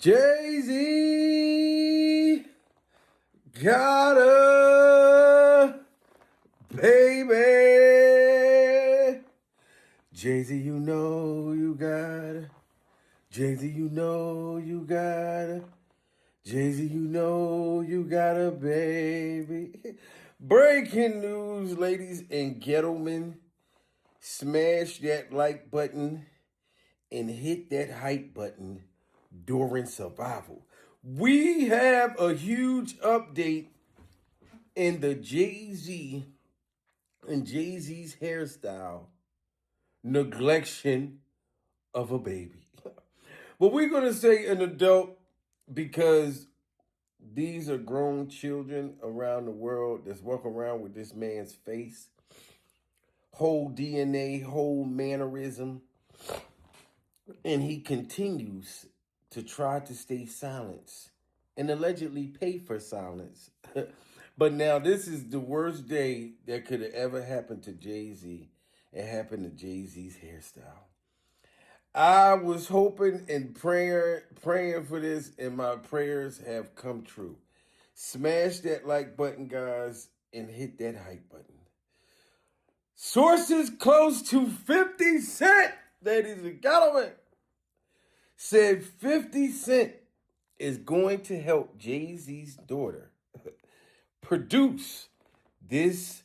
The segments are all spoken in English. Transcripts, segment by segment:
Jay-Z got a baby. Jay-Z, you know you got a. Jay-Z, you know you got a. Jay-Z, you know you got a baby. Breaking news, ladies and gentlemen. Smash that like button and hit that hype button during survival. We have a huge update in the Jay-Z and Jay-Z's hairstyle neglection of a baby. But we're going to say an adult because these are grown children around the world that's walking around with this man's face, whole DNA, whole mannerism, and he continues to try to stay silent and allegedly pay for silence. But now this is the worst day that could have ever happened to Jay-Z. It happened to Jay-Z's hairstyle. I was hoping and praying for this, and my prayers have come true. Smash that like button, guys, and hit that hype button. Sources close to 50 Cent, ladies and gentlemen, said 50 Cent is going to help Jay-Z's daughter produce this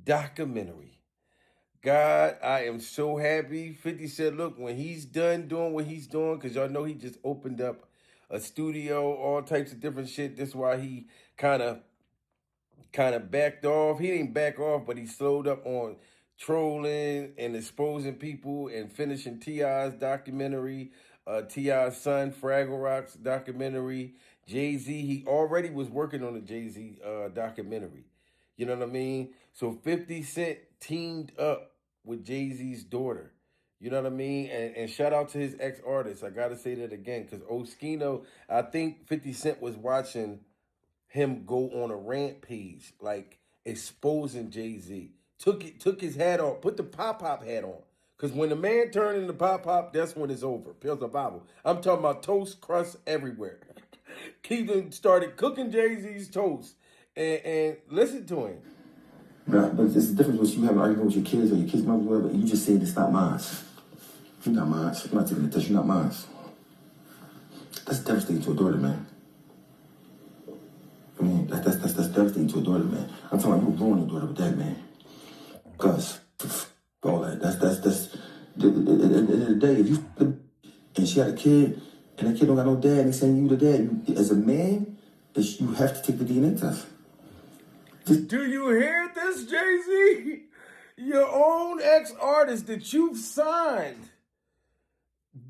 documentary. God, I am so happy. 50 said, look, when he's done doing what he's doing, because y'all know he just opened up a studio, all types of different shit. That's why he kind of backed off. He didn't back off, but he slowed up on trolling and exposing people and finishing T.I.'s documentary, T.I.'s son, Fraggle Rock's documentary, Jay-Z. He already was working on the Jay-Z documentary. You know what I mean? So 50 Cent teamed up with Jay-Z's daughter. You know what I mean? And shout out to his ex-artist. I got to say that again because Oskino, I think 50 Cent was watching him go on a rampage, like exposing Jay-Z. Took his hat off, put the pop-pop hat on. Because when the man turned into pop-pop, that's when it's over. Pills of Bible. I'm talking about toast crust everywhere. Keegan started cooking Jay-Z's toast. And listen to him. But there's a difference when you have an argument with your kids or your kids' mom or whatever, and you just say it's not mine. You're not mine. I'm not taking the test. You're not mine. That's devastating to a daughter, man. I mean, that's devastating to a daughter, man. I'm talking about you ruin your daughter with that, man. Because all that, at the end of the day, if you and she had a kid and that kid don't got no dad, and they saying you the dad, as a man, you have to take the DNA test. Do you hear this, Jay-Z? Your own ex-artist that you've signed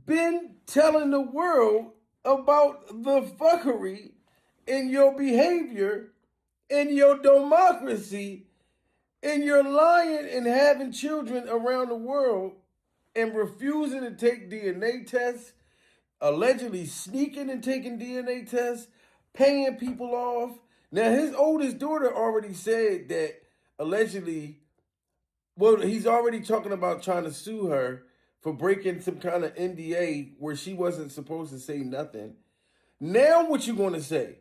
been telling the world about the fuckery in your behavior, in your democracy, in your lying and having children around the world and refusing to take DNA tests, allegedly sneaking and taking DNA tests, paying people off. Now, his oldest daughter already said that allegedly, well, he's already talking about trying to sue her for breaking some kind of NDA where she wasn't supposed to say nothing. Now what you going to say?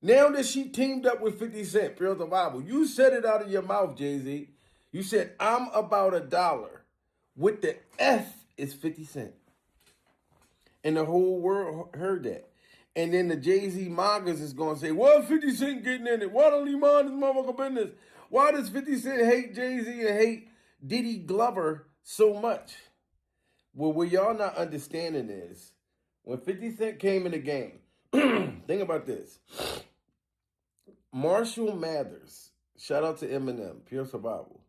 Now that she teamed up with 50 Cent, Pure the Bible, you said it out of your mouth, Jay-Z. You said, I'm about $1. With the F is 50 Cent. And the whole world heard that. And then the Jay-Z moggers is going to say, well, 50 Cent getting in it. Why don't he mind his motherfucking business? Why does 50 Cent hate Jay-Z and hate Diddy Glover so much? Well, what y'all not understanding is, when 50 Cent came in the game, think about this. Marshall Mathers, shout out to Eminem, Pure Survival.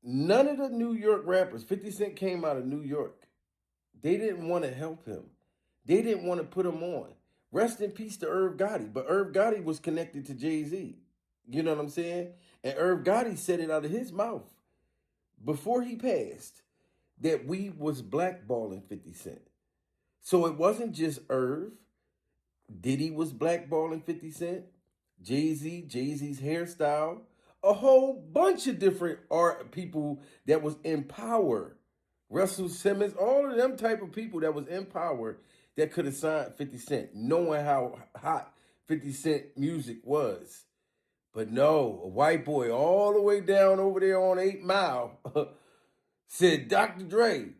None of the New York rappers, 50 Cent came out of New York. They didn't want to help him. They didn't want to put him on. Rest in peace to Irv Gotti. But Irv Gotti was connected to Jay-Z. You know what I'm saying? And Irv Gotti said it out of his mouth before he passed that we was blackballing 50 Cent. So it wasn't just Irv. Diddy was blackballing 50 Cent. Jay-Z's hairstyle. A whole bunch of different art people that was in power. Russell Simmons, all of them type of people that was in power that could have signed 50 Cent, knowing how hot 50 Cent music was. But no, a white boy all the way down over there on 8 Mile said, Dr. Dre,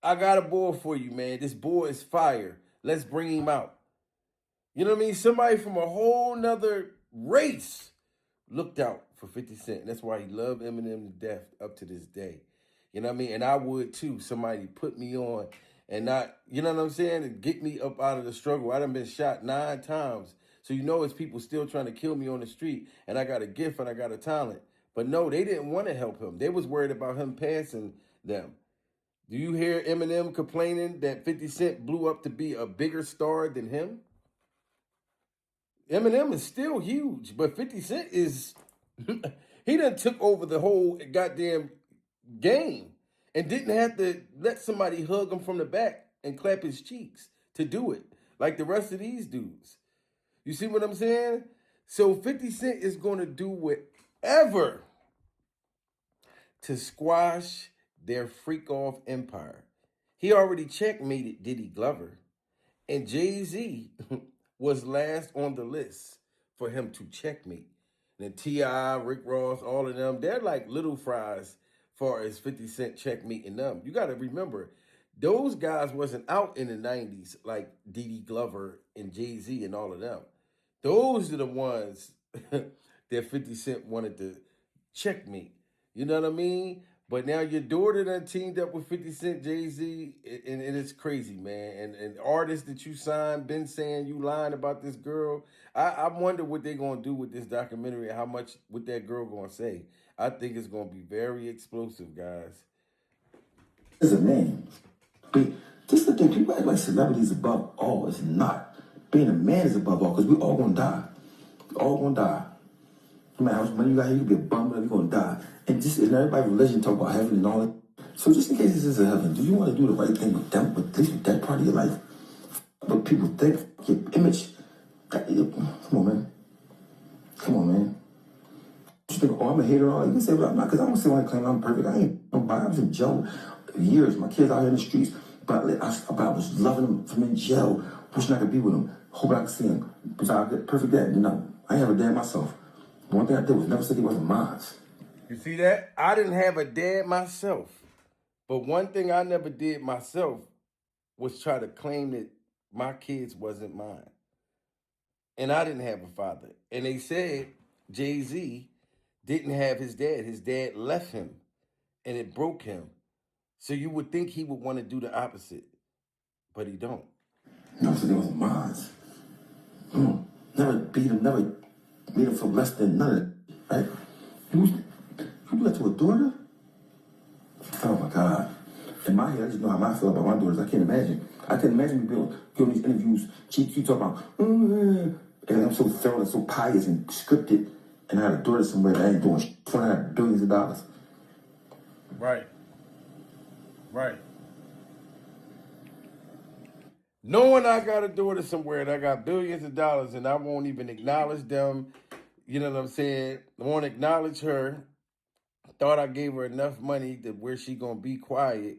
I got a boy for you, man. This boy is fire. Let's bring him out. You know what I mean? Somebody from a whole nother race looked out for 50 Cent. That's why he loved Eminem to death up to this day. You know what I mean? And I would too. Somebody put me on and not, you know what I'm saying? And get me up out of the struggle. I done been shot 9 times. So you know it's people still trying to kill me on the street. And I got a gift and I got a talent. But no, they didn't want to help him. They was worried about him passing them. Do you hear Eminem complaining that 50 Cent blew up to be a bigger star than him? Eminem is still huge, but 50 Cent is, he done took over the whole goddamn game and didn't have to let somebody hug him from the back and clap his cheeks to do it like the rest of these dudes. You see what I'm saying? So 50 Cent is going to do whatever to squash their freak off empire. He already checkmated Diddy Glover, and Jay-Z was last on the list for him to checkmate. And T.I., Rick Ross, all of them, they're like little fries far as 50 Cent checkmating them. You got to remember, those guys wasn't out in the 90s like Diddy Glover and Jay-Z and all of them. Those are the ones that 50 Cent wanted to checkmate. You know what I mean? But now your daughter done teamed up with 50 Cent, Jay-Z, and it's crazy, man. And artists that you signed been saying you lying about this girl. I wonder what they're going to do with this documentary and how much what that girl going to say. I think it's going to be very explosive, guys. As a man, this is the thing. People act like celebrities above all. It's not. Being a man is above all because we all going to die. We all going to die. No matter how much money you got here, you can be a bum, you're going to die. And everybody's religion talk about heaven and all that. So just in case this is a heaven, do you want to do the right thing with them, with that part of your life? But people think, your image, come on, man. Come on, man. You think, oh, I'm a hater, all you can say, but I'm not, because I don't say when I claim I'm perfect. I ain't nobody. I was in jail years. My kids out here in the streets, but I was loving them from in jail, wishing I could be with them, hoping I could see them. Was I a perfect dad? No, I ain't have a dad myself. One thing I did was never said he wasn't mine. You see that? I didn't have a dad myself. But one thing I never did myself was try to claim that my kids wasn't mine. And I didn't have a father. And they said Jay-Z didn't have his dad. His dad left him and it broke him. So you would think he would want to do the opposite, but he don't. Never said he wasn't mine. Never beat him, never made him feel less than none of it, right? You do that to a daughter? Oh my God. In my head, I just know how I feel about my daughters. I can't imagine. I can't imagine me doing these interviews. She talk about, and I'm so thorough and so pious and scripted, and I had a daughter somewhere that ain't doing shit for her billions of dollars. Right. Right. Knowing I got a daughter somewhere and I got billions of dollars and I won't even acknowledge them, you know what I'm saying? I won't acknowledge her. Thought I gave her enough money to where she gonna be quiet.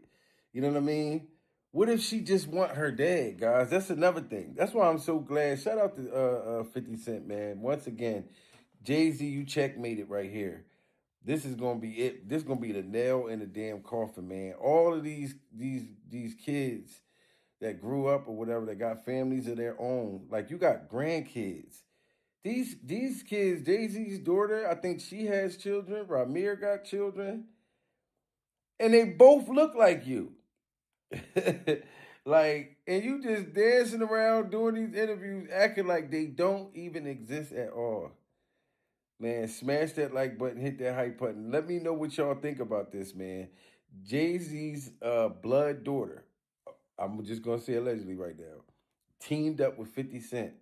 You know what I mean? What if she just want her dad, guys? That's another thing. That's why I'm so glad. Shout out to 50 Cent, man. Once again, Jay-Z, you checkmated right here. This is gonna be it. This is gonna be the nail in the damn coffin, man. All of these kids that grew up or whatever, that got families of their own. Like, you got grandkids. These kids, Jay-Z's daughter, I think she has children. Ramir got children. And they both look like you. Like, and you just dancing around doing these interviews, acting like they don't even exist at all. Man, smash that like button, hit that hype button. Let me know what y'all think about this, man. Jay-Z's blood daughter, I'm just going to say allegedly right now, teamed up with 50 Cent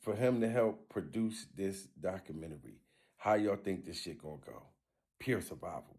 for him to help produce this documentary. How y'all think this shit gonna go? Pure survival.